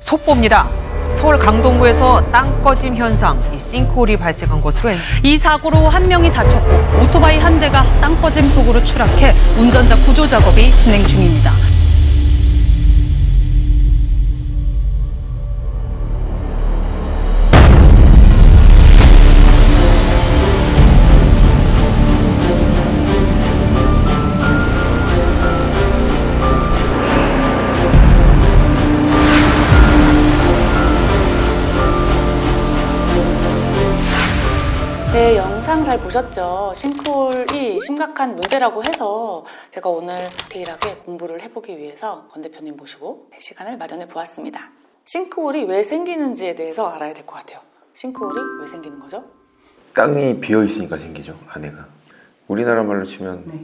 속보입니다. 서울 강동구에서 땅 꺼짐 현상, 싱크홀이 발생한 것으로 이 사고로 한 명이 다쳤고 오토바이 한 대가 땅 꺼짐 속으로 추락해 운전자 구조 작업이 진행 중입니다. 네, 영상 잘 보셨죠? 싱크홀이 심각한 문제라고 해서 제가 오늘 디테일하게 공부를 해보기 위해서 권 대표님 모시고 시간을 마련해 보았습니다. 싱크홀이 왜 생기는지에 대해서 알아야 될 것 같아요. 싱크홀이 왜 생기는 거죠? 땅이 비어있으니까 생기죠, 안에가. 우리나라 말로 치면 네.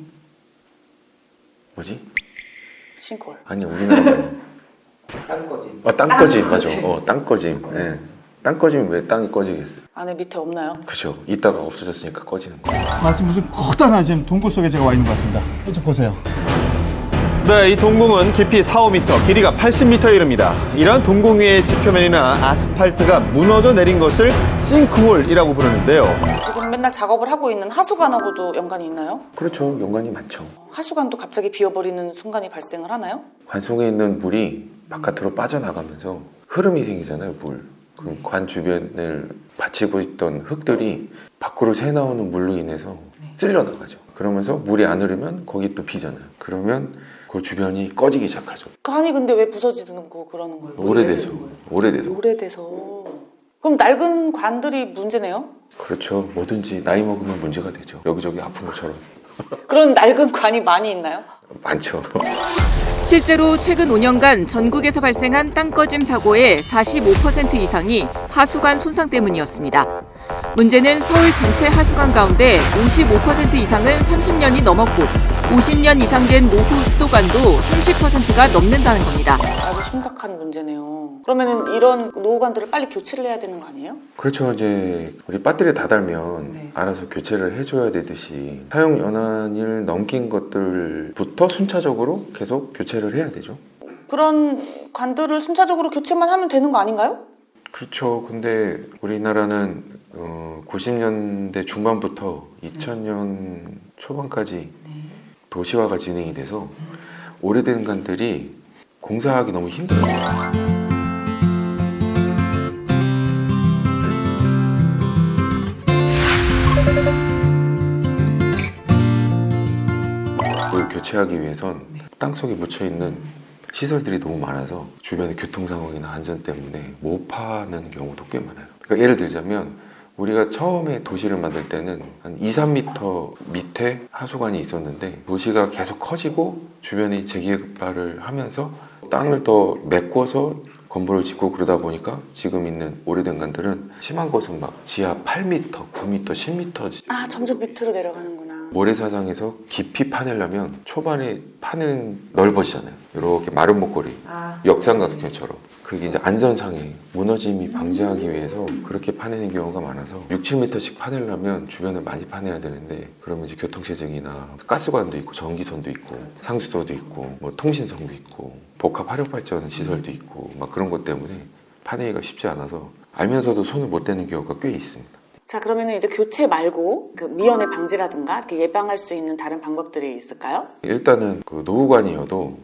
뭐지? 싱크홀. 아니, 우리나라 말로 땅꺼짐. 땅꺼짐, 맞아. 땅꺼짐. 네. 땅꺼짐이 왜 땅이 꺼지겠어요? 안에 밑에 없나요? 그죠. 이따가 없어졌으니까 꺼지는 거예요. 마치 무슨 커다란 지금 동굴 속에 제가 와 있는 것 같습니다. 좀 보세요. 네, 이 동궁은 깊이 4, 5m, 길이가 80m에 이릅니다. 이런 동궁 위의 지표면이나 아스팔트가 무너져 내린 것을 싱크홀이라고 부르는데요. 지금 맨날 작업을 하고 있는 하수관하고도 연관이 있나요? 그렇죠. 연관이 많죠. 하수관도 갑자기 비어버리는 순간이 발생을 하나요? 관 속에 있는 물이 바깥으로 빠져나가면서 흐름이 생기잖아요, 물. 그럼 관 주변을 받치고 있던 흙들이 밖으로 새 나오는 물로 인해서 쓸려 나가죠. 그러면서 물이 안 흐르면 거기 또 비잖아요. 그러면 그 주변이 꺼지기 시작하죠. 관이 근데 왜 부서지는 거 그러는 거예요? 오래돼서. 그럼 낡은 관들이 문제네요? 그렇죠. 뭐든지 나이 먹으면 문제가 되죠. 여기저기 아픈 것처럼. 그런 낡은 관이 많이 있나요? 많죠. 실제로 최근 5년간 전국에서 발생한 땅 꺼짐 사고의 45% 이상이 하수관 손상 때문이었습니다. 문제는 서울 전체 하수관 가운데 55% 이상은 30년이 넘었고 50년 이상 된 노후 수도관도 30%가 넘는다는 겁니다. 아주 심각한 문제네요. 그러면은 이런 노후관들을 빨리 교체를 해야 되는 거 아니에요? 그렇죠. 이제 우리 배터리 다 달면 네. 알아서 교체를 해줘야 되듯이 사용 연한을 넘긴 것들부터 순차적으로 계속 교체를 해야 되죠. 그런 관들을 순차적으로 교체만 하면 되는 거 아닌가요? 그렇죠. 근데 우리나라는 90년대 중반부터 2000년 초반까지 도시화가 진행이 돼서 오래된 관들이 공사하기 너무 힘들어요. 그걸 교체하기 위해선 땅속에 묻혀있는 시설들이 너무 많아서 주변의 교통 상황이나 안전 때문에 못 파는 경우도 꽤 많아요. 그러니까 예를 들자면 우리가 처음에 도시를 만들 때는 한 2, 3m 밑에 하수관이 있었는데 도시가 계속 커지고 주변이 재개발을 하면서 땅을 더 메꿔서 건물을 짓고 그러다 보니까 지금 있는 오래된 관들은 심한 곳은 막 지하 8m, 9m, 10m 아, 점점 밑으로 내려가는구나. 모래사장에서 깊이 파내려면 초반에 파는 넓어지잖아요. 이렇게 마른 목걸이, 역삼각형처럼. 그게 이제 안전상에 무너짐이 방지하기 위해서 그렇게 파내는 경우가 많아서 6, 7m씩 파내려면 주변을 많이 파내야 되는데 그러면 이제 교통체증이나 가스관도 있고 전기선도 있고 상수도도 있고 뭐 통신성도 있고 복합 화력발전 시설도 있고 막 그런 것 때문에 파내기가 쉽지 않아서 알면서도 손을 못 대는 경우가 꽤 있습니다. 자, 그러면은 이제 교체 말고 그 미연의 방지라든가 이렇게 예방할 수 있는 다른 방법들이 있을까요? 일단은 그 노후관이어도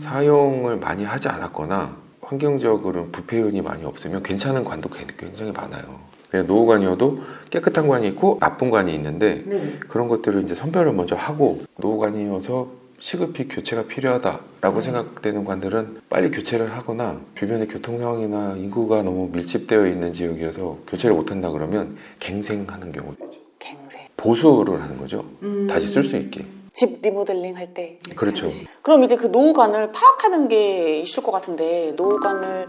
사용을 많이 하지 않았거나 환경적으로는 부패 요인이 많이 없으면 괜찮은 관도 굉장히 많아요. 그냥 노후관이어도 깨끗한 관이 있고 나쁜 관이 있는데 그런 것들을 이제 선별을 먼저 하고 노후관이어서 시급히 교체가 필요하다라고 생각되는 관들은 빨리 교체를 하거나 주변의 교통 상황이나 인구가 너무 밀집되어 있는 지역이어서 교체를 못한다 그러면 갱생하는 경우, 갱생. 보수를 하는 거죠. 다시 쓸 수 있게. 집 리모델링 할 때. 그렇죠. 그럼 이제 그 노후관을 파악하는 게 이슈일 것 같은데 노후관을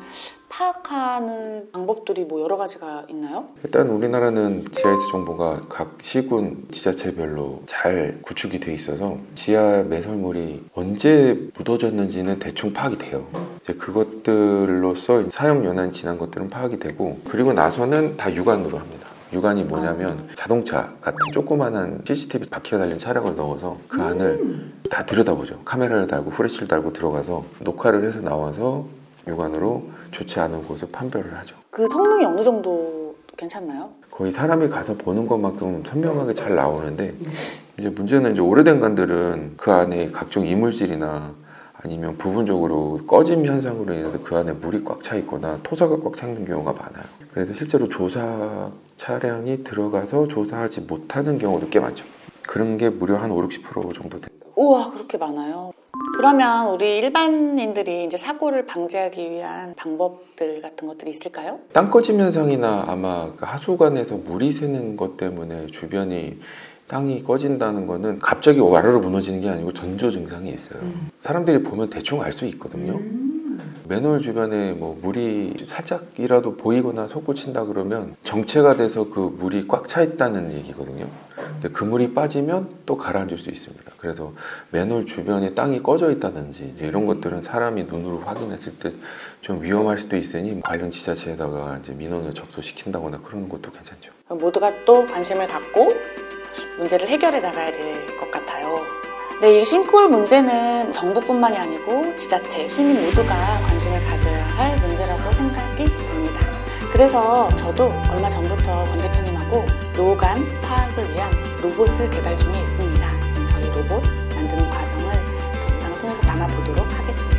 파악하는 방법들이 뭐 여러 가지가 있나요? 일단 우리나라는 GIS 정보가 각 시군 지자체별로 잘 구축이 돼 있어서 지하 매설물이 언제 묻어졌는지는 대충 파악이 돼요. 이제 그것들로서 사용 연한이 지난 것들은 파악이 되고 그리고 나서는 다 육안으로 합니다. 육안이 뭐냐면 자동차 같은 조그만한 CCTV 바퀴가 달린 차량을 넣어서 그 안을 다 들여다보죠. 카메라를 달고 후레쉬를 달고 들어가서 녹화를 해서 나와서 육안으로 좋지 않은 곳을 판별을 하죠. 그 성능이 어느 정도 괜찮나요? 거의 사람이 가서 보는 것만큼 선명하게 잘 나오는데 이제 문제는 이제 오래된 관들은 그 안에 각종 이물질이나 아니면 부분적으로 꺼짐 현상으로 인해서 그 안에 물이 꽉 차 있거나 토사가 꽉 차 있는 경우가 많아요. 그래서 실제로 조사 차량이 들어가서 조사하지 못하는 경우도 꽤 많죠. 그런 게 무려 한 5-60% 정도 된다. 우와, 그렇게 많아요. 그러면 우리 일반인들이 이제 사고를 방지하기 위한 방법들 같은 것들이 있을까요? 땅 꺼짐 현상이나 아마 그 하수관에서 물이 새는 것 때문에 주변이 땅이 꺼진다는 거는 갑자기 와르르 무너지는 게 아니고 전조 증상이 있어요. 사람들이 보면 대충 알 수 있거든요. 맨홀 주변에 뭐 물이 살짝이라도 보이거나 솟구친다 그러면 정체가 돼서 그 물이 꽉 차 있다는 얘기거든요. 근데 그 물이 빠지면 또 가라앉을 수 있습니다. 그래서 맨홀 주변에 땅이 꺼져 있다든지 이제 이런 것들은 사람이 눈으로 확인했을 때 좀 위험할 수도 있으니 관련 지자체에다가 이제 민원을 접수시킨다거나 그러는 것도 괜찮죠. 모두가 또 관심을 갖고 문제를 해결해 나가야 될 것 같아요. 네, 이 싱크홀 문제는 정부뿐만이 아니고 지자체, 시민 모두가 관심을 가져야 할 문제라고 생각이 듭니다. 그래서 저도 얼마 전부터 권 대표님하고 노후관 파악을 위한 로봇을 개발 중에 있습니다. 저희 로봇 만드는 과정을 영상을 통해서 담아보도록 하겠습니다.